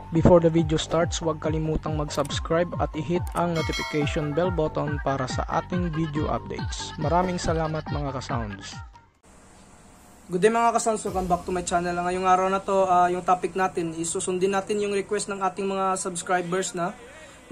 Before the video starts, huwag kalimutang mag-subscribe at i-hit ang notification bell button para sa ating video updates. Maraming salamat mga ka-sounds. Good day mga ka-sounds, welcome back to my channel. Ngayong araw na to, yung topic natin is susundin natin yung request ng ating mga subscribers na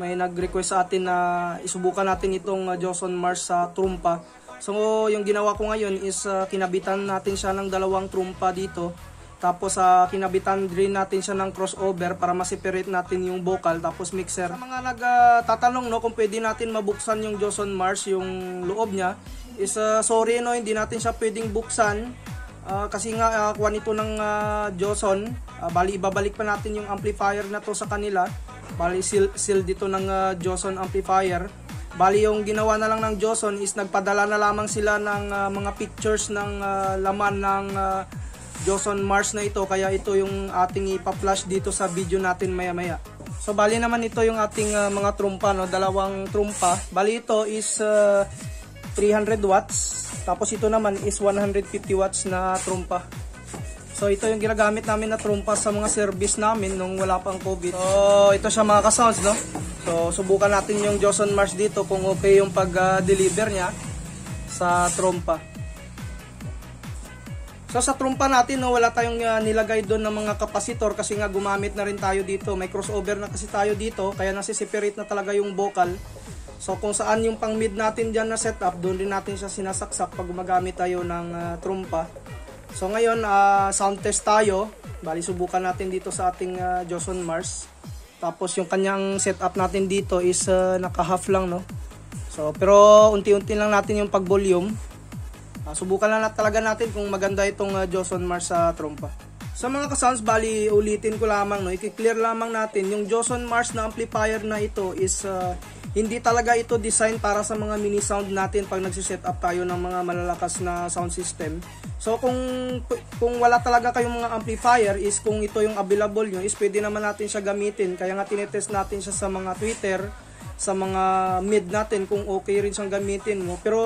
may nag-request sa atin na isubukan natin itong Joson Mars sa trumpa. So yung ginawa ko ngayon is kinabitan natin siya ng dalawang trumpa dito. Tapos kinabitan din natin siya ng crossover para ma-separate natin yung vocal tapos mixer. Sa mga nagtatanong no kung pwede natin mabuksan yung Joson Mars yung loob niya is sorry no, hindi natin siya pwedeng buksan kasi nga kuha nito ng Joson. Bali ibabalik pa natin yung amplifier na to sa kanila. Bali seal dito ng Joson amplifier. Bali yung ginawa na lang ng Joson is nagpadala na lamang sila ng mga pictures ng laman ng Joson Mars na ito, kaya ito yung ating ipa-flash dito sa video natin maya-maya. So bali naman ito yung ating mga trumpa no, dalawang trumpa. Bali ito is 300 watts, tapos ito naman is 150 watts na trumpa. So ito yung ginagamit namin na trumpa sa mga service namin nung wala pang COVID. So ito siya mga ka-sounds no. So subukan natin yung Joson Mars dito kung okay yung pag-deliver niya sa trumpa. So sa trumpa natin no, wala tayong nilagay doon ng mga kapasitor kasi nga gumamit na rin tayo dito. May crossover na kasi tayo dito kaya nasi-separate na talaga yung vocal. So kung saan yung pang mid natin dyan na setup, doon din natin siya sinasaksak pag gumagamit tayo ng trumpa. So ngayon sound test tayo. Bali subukan natin dito sa ating Joson Mars. Tapos yung kanyang setup natin dito is naka-half lang no. So pero unti-unti lang natin yung pag-volume. Subukan na talaga natin kung maganda itong Joson Mars sa trumpa. Sa mga ka-sounds, bali ulitin ko lamang no, i-clear lamang natin yung Joson Mars na amplifier na ito is hindi talaga ito design para sa mga mini sound natin pag nagsiset up tayo ng mga malalakas na sound system. So kung wala talaga kayong mga amplifier is kung ito yung available nyo is pwede naman natin siya gamitin. Kaya nga tinetest natin siya sa mga Twitter, sa mga mid natin kung okay rin siyang gamitin mo. Pero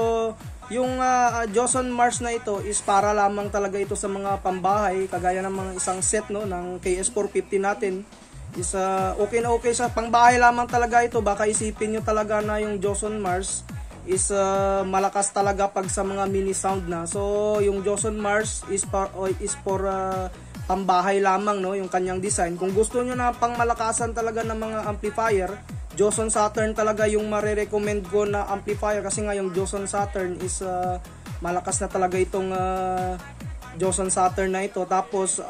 yung Joson Mars na ito is para lamang talaga ito sa mga pambahay, kagaya ng mga isang set no ng KS450 natin. Is okay na okay sa pangbahay lamang talaga ito. Baka isipin nyo talaga na yung Joson Mars is malakas talaga pag sa mga mini sound na. So yung Joson Mars is for pambahay lamang no, yung kanyang design. Kung gusto nyo na pang malakasan talaga ng mga amplifier, Joson Saturn talaga yung marirecommend ko na amplifier kasi nga yung Joson Saturn is malakas na talaga itong Joson Saturn na ito. Tapos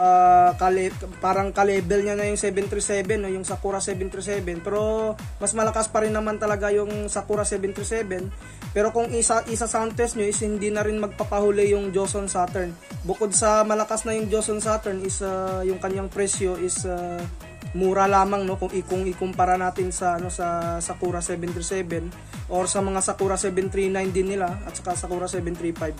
parang ka-level niya na yung 737 no, yung Sakura 737, pero mas malakas pa rin naman talaga yung Sakura 737. Pero kung isa sound test nyo is hindi na rin magpapahuli yung Joson Saturn. Bukod sa malakas na yung Joson Saturn is yung kanyang presyo is mura lamang no kung ikumpara natin sa sa Sakura 737 or sa mga Sakura 739 din nila at saka Sakura 735.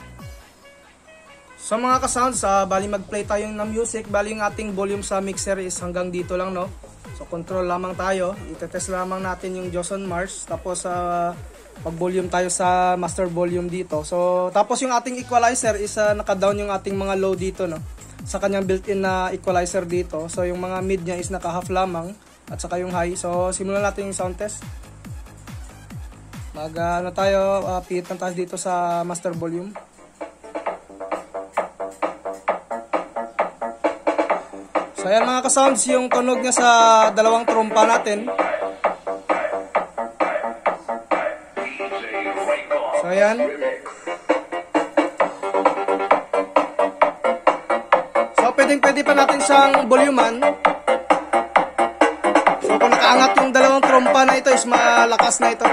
Sa mga ka-sounds, bali mag-play tayo ng music. Bali yung ating volume sa mixer is hanggang dito lang no. So control lamang tayo. Itetest lamang natin yung Joson Mars. Tapos pag-volume tayo sa master volume dito. So tapos yung ating equalizer is naka-down yung ating mga low dito no, sa kanyang built-in na equalizer dito. So yung mga mid niya is naka-half lamang at saka yung high. So simulan natin yung sound test. Pihit lang tayo dito sa master volume. So ayan mga ka-sounds, yung tunog niya sa dalawang trumpa natin. So ayan. Pwede pa natin siyang voluman. So kung nakaangat yung dalawang trompa na ito is malakas na ito.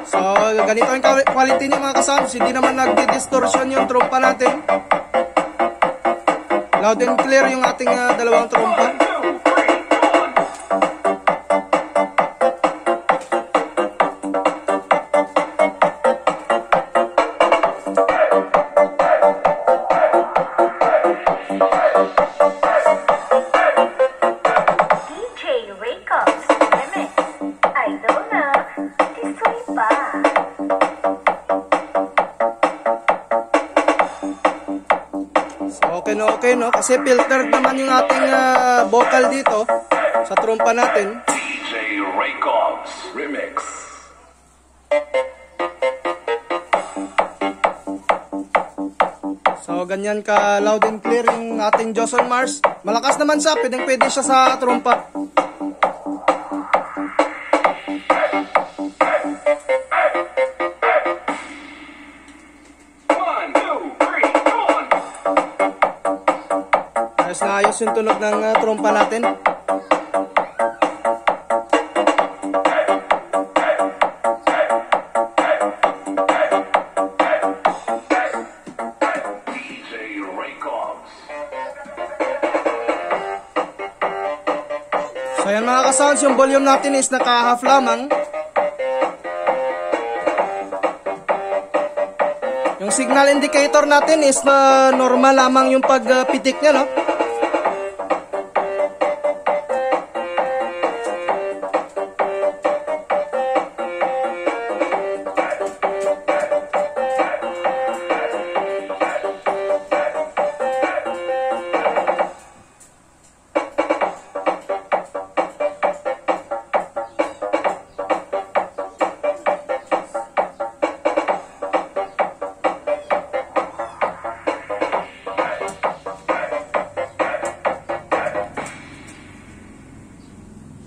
So ganito yung quality niya mga ka-sounds. Hindi naman nagdi-distortion yung trompa natin. Loud and clear yung ating dalawang trompa. DJ Records. Okay, no? Kasi filtered naman yung ating vocal dito sa trompa natin. DJ Raycobs Remix. So, ganyan ka loud and clear yung ating Joson Mars. Malakas naman siya, pwede siya sa trompa. Ayos na ayos yung tunog ng trompa natin. So yan mga ka-sounds, yung volume natin is naka-half lamang. Yung signal indicator natin is normal lamang yung pagpitik niya, no?